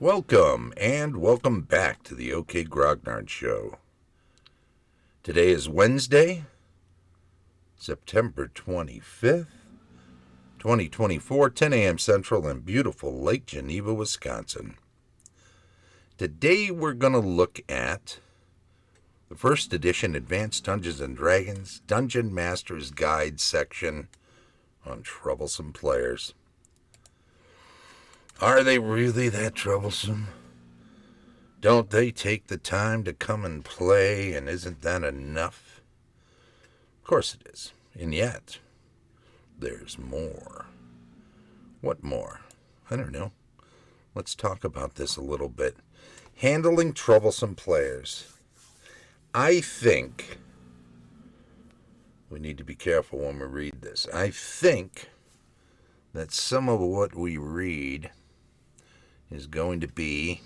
Welcome, and welcome back to the OK Grognard Show. Today is Wednesday, September 25th, 2024, 10 a.m. Central in beautiful Lake Geneva, Wisconsin. Today we're going to look at the first edition Advanced Dungeons & Dragons Dungeon Master's Guide section on Troublesome Players. Are they really that troublesome? Don't they take the time to come and play, and isn't that enough? Of course it is, and yet, there's more. What more? I don't know. Let's talk about this a little bit. Handling troublesome players. I think we need to be careful when we read this. I think that some of what we read is going to be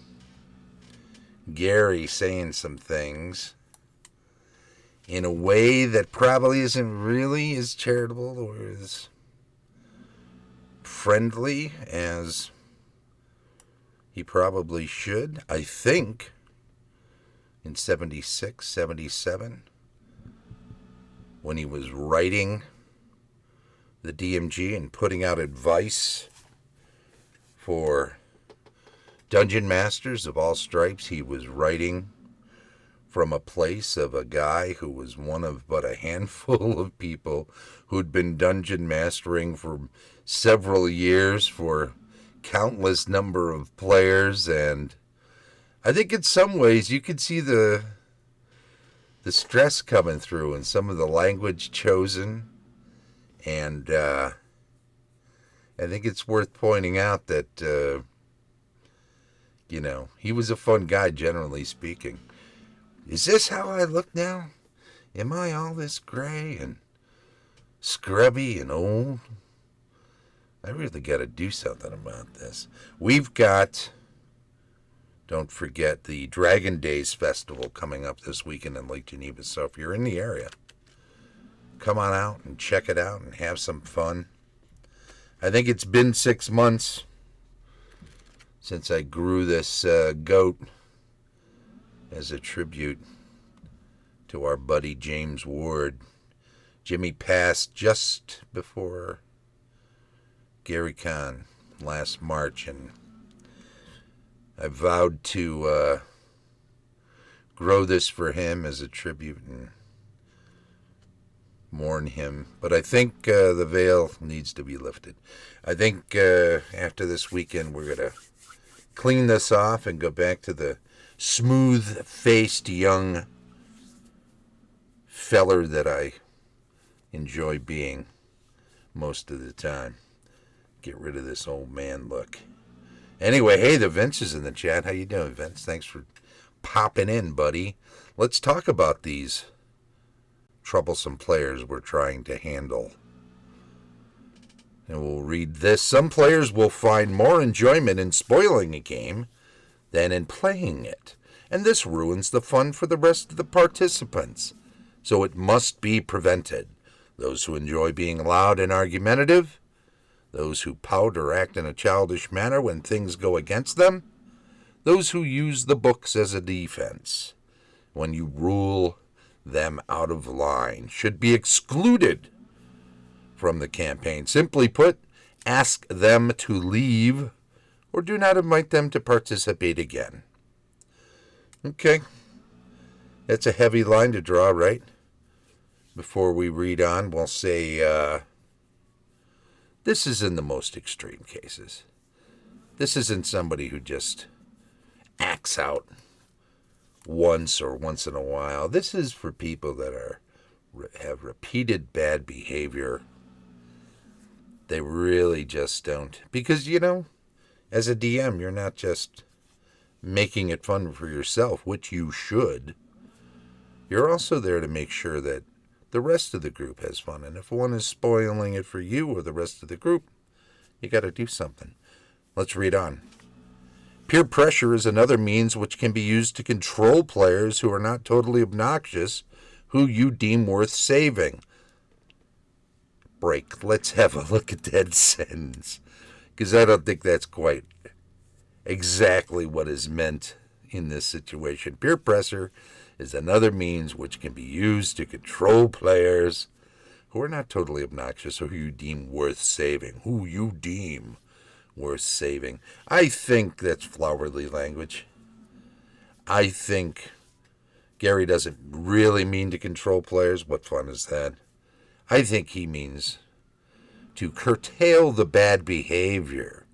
Gary saying some things in a way that probably isn't really as charitable or as friendly as he probably should. I think in 76, 77, when he was writing the DMG and putting out advice for Dungeon Masters of all stripes, he was writing from a place of a guy who was one of but a handful of people who'd been dungeon mastering for several years for countless number of players. And I think in some ways you could see the stress coming through in some of the language chosen. And I think it's worth pointing out that he was a fun guy, generally speaking. Is this how I look now? Am I all this gray and scrubby and old? I really got to do something about this. We've got, don't forget, the Dragon Days Festival coming up this weekend in Lake Geneva. So if you're in the area, come on out and check it out and have some fun. I think it's been 6 months since I grew this goat as a tribute to our buddy James Ward. Jimmy passed just before Gary Con last March, and I vowed to grow this for him as a tribute and mourn him. But I think the veil needs to be lifted. I think after this weekend we're going to clean this off and go back to the smooth-faced young feller that I enjoy being most of the time. Get rid of this old man look. Anyway, hey, the Vince is in the chat. How you doing, Vince? Thanks for popping in, buddy. Let's talk about these troublesome players we're trying to handle. And we'll read this. Some players will find more enjoyment in spoiling a game than in playing it, and this ruins the fun for the rest of the participants. So it must be prevented. Those who enjoy being loud and argumentative, those who pout or act in a childish manner when things go against them, those who use the books as a defense when you rule them out of line should be excluded from the campaign. Simply put, ask them to leave or do not invite them to participate again. Okay. That's a heavy line to draw, right? Before we read on, we'll say this is in the most extreme cases. This isn't somebody who just acts out once or once in a while. This is for people that have repeated bad behavior. They really just don't. Because, as a DM, you're not just making it fun for yourself, which you should. You're also there to make sure that the rest of the group has fun. And if one is spoiling it for you or the rest of the group, you got to do something. Let's read on. Peer pressure is another means which can be used to control players who are not totally obnoxious, who you deem worth saving. Break. Let's have a look at that sentence, because I don't think that's quite exactly what is meant in this situation. Peer pressure is another means which can be used to control players who are not totally obnoxious or who you deem worth saving. Who you deem worth saving. I think that's flowery language. I think Gary doesn't really mean to control players. What fun is that? I think he means to curtail the bad behavior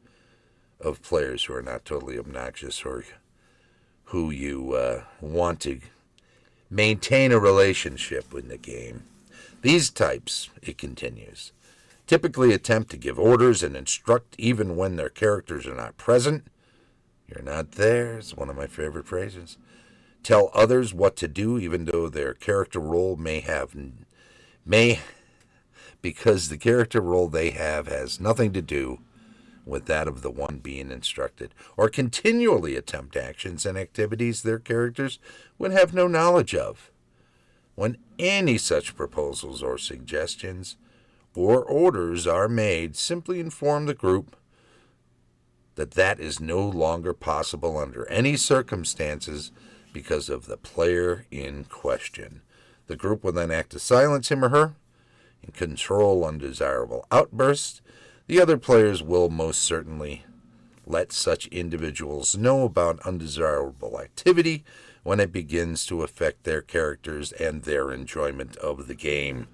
of players who are not totally obnoxious or who you want to maintain a relationship in the game. These types, it continues, typically attempt to give orders and instruct even when their characters are not present. You're not there is one of my favorite phrases. Tell others what to do even though their character role because the character role they have has nothing to do with that of the one being instructed, or continually attempt actions and activities their characters would have no knowledge of. When any such proposals or suggestions or orders are made, simply inform the group that that is no longer possible under any circumstances because of the player in question. The group will then act to silence him or her and control undesirable outbursts. The other players will most certainly let such individuals know about undesirable activity when it begins to affect their characters and their enjoyment of the game.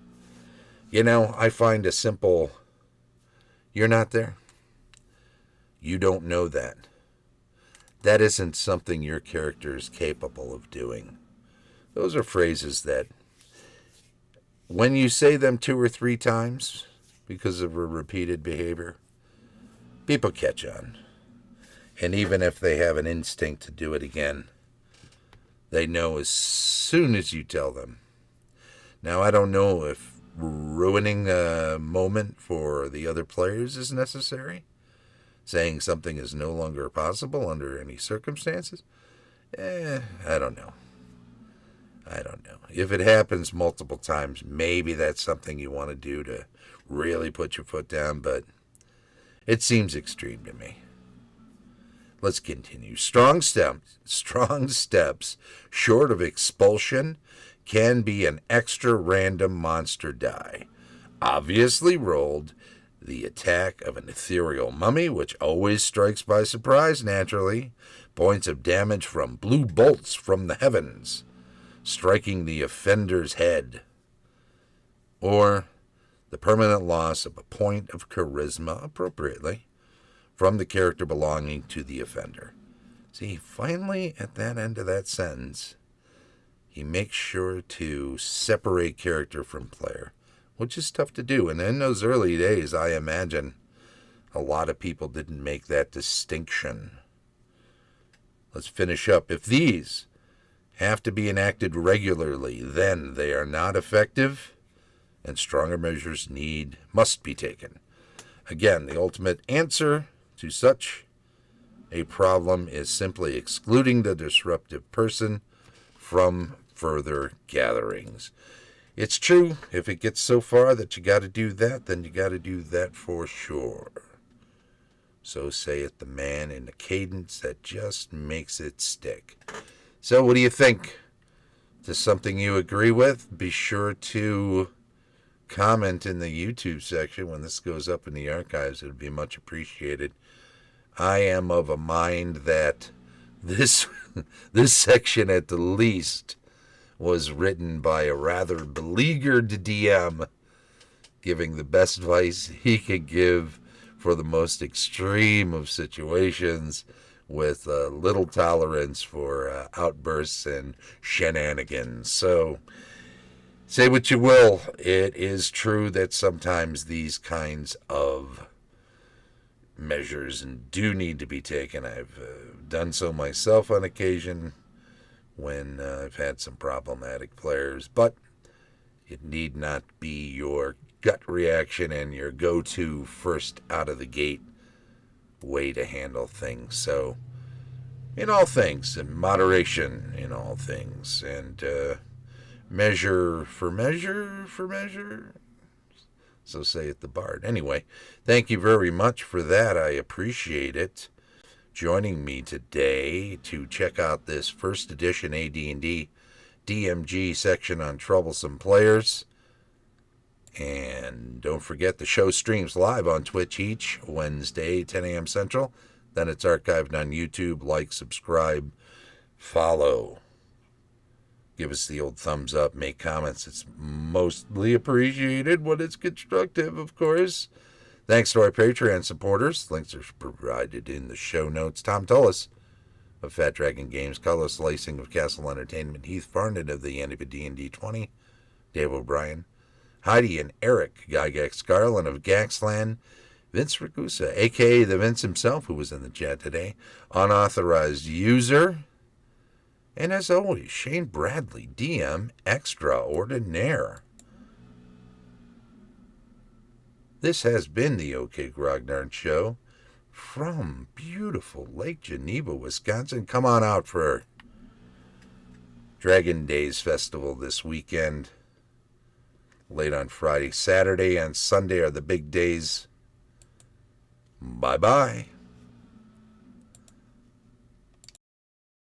You know, I find a simple, you're not there. You don't know that. That isn't something your character is capable of doing. Those are phrases that, when you say them 2 or 3 times because of a repeated behavior, people catch on. And even if they have an instinct to do it again, they know as soon as you tell them. Now, I don't know if ruining a moment for the other players is necessary. Saying something is no longer possible under any circumstances. I don't know. If it happens multiple times, maybe that's something you want to do to really put your foot down, but it seems extreme to me. Let's continue. Strong steps, short of expulsion, can be an extra random monster die. Obviously rolled, the attack of an ethereal mummy, which always strikes by surprise naturally, points of damage from blue bolts from the heavens, striking the offender's head, or the permanent loss of a point of charisma, appropriately, from the character belonging to the offender. See, finally, at that end of that sentence, he makes sure to separate character from player, which is tough to do. And in those early days, I imagine a lot of people didn't make that distinction. Let's finish up. If these have to be enacted regularly, then they are not effective, and stronger measures must be taken. Again, the ultimate answer to such a problem is simply excluding the disruptive person from further gatherings. It's true, if it gets so far that you got to do that, then you got to do that for sure. So saith the man in a cadence that just makes it stick. So what do you think? Is this something you agree with? Be sure to comment in the YouTube section when this goes up in the archives. It would be much appreciated. I am of a mind that this section at the least was written by a rather beleaguered DM, giving the best advice he could give for the most extreme of situations, with little tolerance for outbursts and shenanigans. So, say what you will, it is true that sometimes these kinds of measures do need to be taken. I've done so myself on occasion when I've had some problematic players, but it need not be your gut reaction and your go-to first out of the gate way to handle things. So, in all things, in moderation in all things, and measure for measure, so saith the bard. Anyway, thank you very much for that. I appreciate it. joining me today to check out this first edition AD&D DMG section on Troublesome Players. And don't forget, the show streams live on Twitch each Wednesday, 10 a.m. Central. Then it's archived on YouTube. Like, subscribe, follow. Give us the old thumbs up, make comments. It's mostly appreciated when it's constructive, of course. Thanks to our Patreon supporters. Links are provided in the show notes. Tom Tullis of Fat Dragon Games, Carlos Lacing of Castle Entertainment, Heath Farnett of the End of D&D 20, Dave O'Brien, Heidi and Eric Gygax Garland of Gaxland, Vince Ragusa, a.k.a. the Vince himself, who was in the chat today, Unauthorized User, and as always, Shane Bradley, DM Extraordinaire. This has been the OK Grognard Show from beautiful Lake Geneva, Wisconsin. Come on out for Dragon Days Festival this weekend. Late on Friday, Saturday, and Sunday are the big days. Bye-bye.